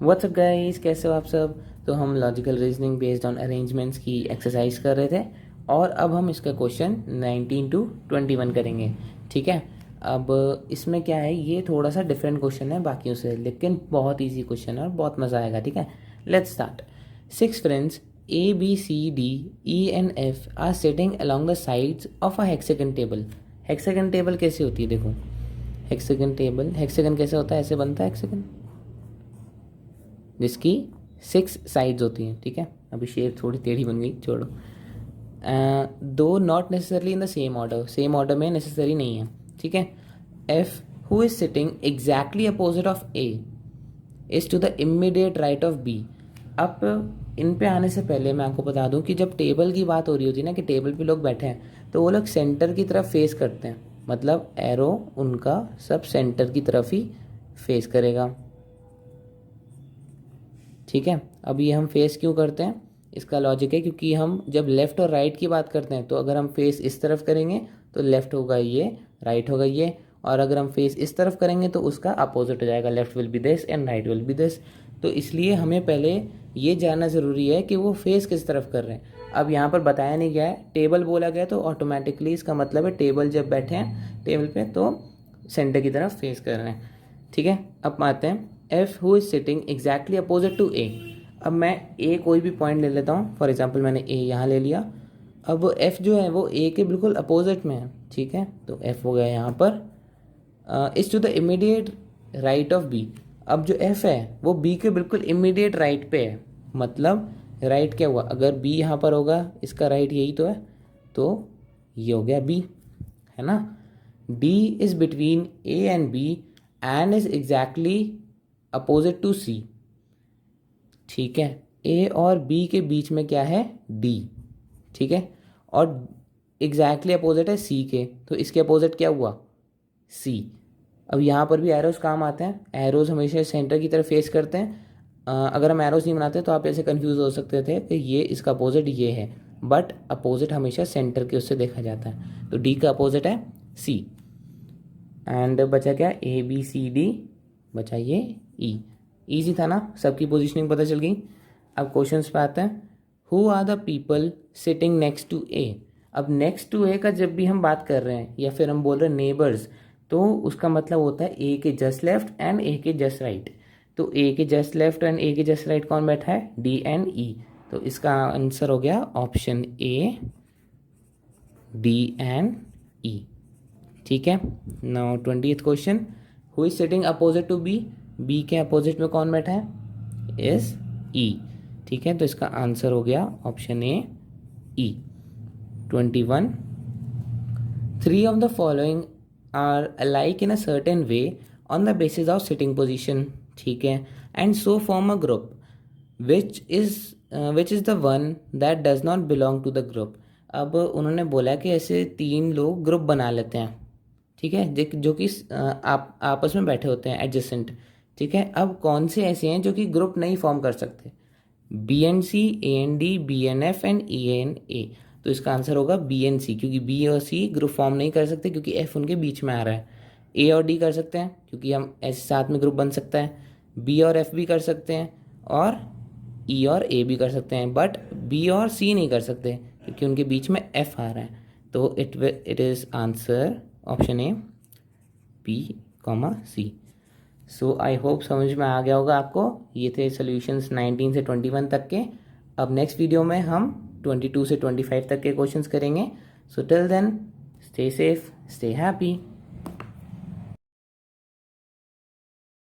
What's up guys, कैसे हो आप सब। तो हम logical reasoning based on arrangements की एक्सरसाइज कर रहे थे और अब हम इसका क्वेश्चन 19 to 21 करेंगे। ठीक है, अब इसमें क्या है, ये थोड़ा सा डिफरेंट क्वेश्चन है बाकियों से, लेकिन बहुत इजी क्वेश्चन है और बहुत मज़ा आएगा। ठीक है, let's start. 6 friends A B C D E and F are sitting along the sides of a hexagon table. Hexagon table कैसे होती है, देखो हेक्सागन टेबल, हेक्सागन कैसे होता है, ऐसे बनता है हेक्सागन, जिसकी 6 साइड्स होती हैं। ठीक है, अभी शेप थोड़ी टेढ़ी बन गई, छोड़ो। दो not necessarily in the same order, same order में नेसेसरी नहीं है। ठीक है, F who is sitting exactly opposite of A is to the immediate right of B. अब इन पे आने से पहले मैं आपको बता दूं कि जब टेबल की बात हो रही होती है ना, कि टेबल पे लोग बैठे हैं, तो वो लोग सेंटर की तरफ फेस करते हैं, मतलब एरो उनका सब सेंटर की तरफ ही फेस करेगा। ठीक है, अब ये हम फेस क्यों करते हैं, इसका लॉजिक है क्योंकि हम जब लेफ़्ट और राइट की बात करते हैं तो अगर हम फेस इस तरफ करेंगे तो लेफ़्ट होगा ये, राइट होगा ये, और अगर हम फेस इस तरफ करेंगे तो उसका अपोजिट हो जाएगा, left will be this and right will be this. तो इसलिए हमें पहले ये जानना ज़रूरी है कि वो फेस किस तरफ कर रहे हैं। अब यहाँ पर बताया नहीं गया है, टेबल बोला गया तो ऑटोमेटिकली इसका मतलब है टेबल जब बैठे हैं टेबल पे तो सेंटर की तरफ फेस कर रहे हैं। ठीक है, अब आते हैं F who is sitting exactly opposite to A. अब मैं ए कोई भी पॉइंट ले लेता हूँ, फॉर एग्जाम्पल मैंने ए यहाँ ले लिया। अब एफ जो है वो ए के बिल्कुल अपोजिट में है। ठीक है, तो एफ हो गया यहाँ पर is to the immediate right of B. अब जो एफ है वो बी के बिल्कुल इमीडिएट राइट पे है, मतलब राइट क्या हुआ, अगर बी यहाँ पर होगा, इसका राइट यही तो है, तो ये हो गया बी, है ना। D is between A and B and is exactly opposite to C. ठीक है, ए और बी के बीच में क्या है, डी। ठीक है, और एग्जैक्टली अपोजिट है सी के, तो इसके अपोजिट क्या हुआ, सी। अब यहाँ पर भी एरोज काम आते हैं, एरोज हमेशा सेंटर की तरफ फेस करते हैं। अगर हम एरोज नहीं बनाते तो आप ऐसे कंफ्यूज हो सकते थे कि ये इसका अपोजिट ये है, बट अपोजिट हमेशा सेंटर के उससे देखा जाता है, तो डी का अपोजिट है सी। एंड बचा क्या, ए बी सी डी, बचा ये ई। ईजी था ना, सबकी पोजीशनिंग पता चल गई। अब क्वेश्चंस पे आते हैं। Who are the people sitting next to A. अब नेक्स्ट टू ए का जब भी हम बात कर रहे हैं या फिर हम बोल रहे हैं नेबर्स, तो उसका मतलब होता है ए के जस्ट लेफ्ट एंड ए के जस्ट राइट। तो ए के जस्ट लेफ्ट एंड ए के जस्ट राइट कौन बैठा है, डी एंड ई। तो इसका आंसर हो गया option A, D and E. ठीक है, now 20th question. Who is sitting opposite to B. B के अपोजिट में कौन बैठा है, इज ई। ठीक है, तो इसका आंसर हो गया option A, E. 21। 3 of the following are alike in a certain way on the basis of sitting position. ठीक है, and so form a group which is the one that does not belong to the group. अब उन्होंने बोला कि ऐसे 3 लोग group बना लेते हैं। ठीक है, जो कि आप आपस में बैठे होते हैं एडजेसेंट। ठीक है, अब कौन से ऐसे हैं जो कि ग्रुप नहीं फॉर्म कर सकते, B and C, A and D, B and F and E and A. तो इसका आंसर होगा बी एन सी, क्योंकि बी और सी ग्रुप फॉर्म नहीं कर सकते क्योंकि एफ उनके बीच में आ रहा है। ए और डी कर सकते हैं क्योंकि हम ऐसे साथ में ग्रुप बन सकता है। बी और एफ भी कर सकते हैं और ई और ए भी कर सकते हैं, बट बी और सी नहीं कर सकते क्योंकि उनके बीच में एफ आ रहा है। तो it is answer option A, B comma C. So I hope समझ में आ गया होगा आपको। ये थे सॉल्यूशंस 19 से 21 तक के। अब नेक्स्ट वीडियो में हम 22 से 25 तक के क्वेश्चंस करेंगे। So till then, stay safe, stay happy.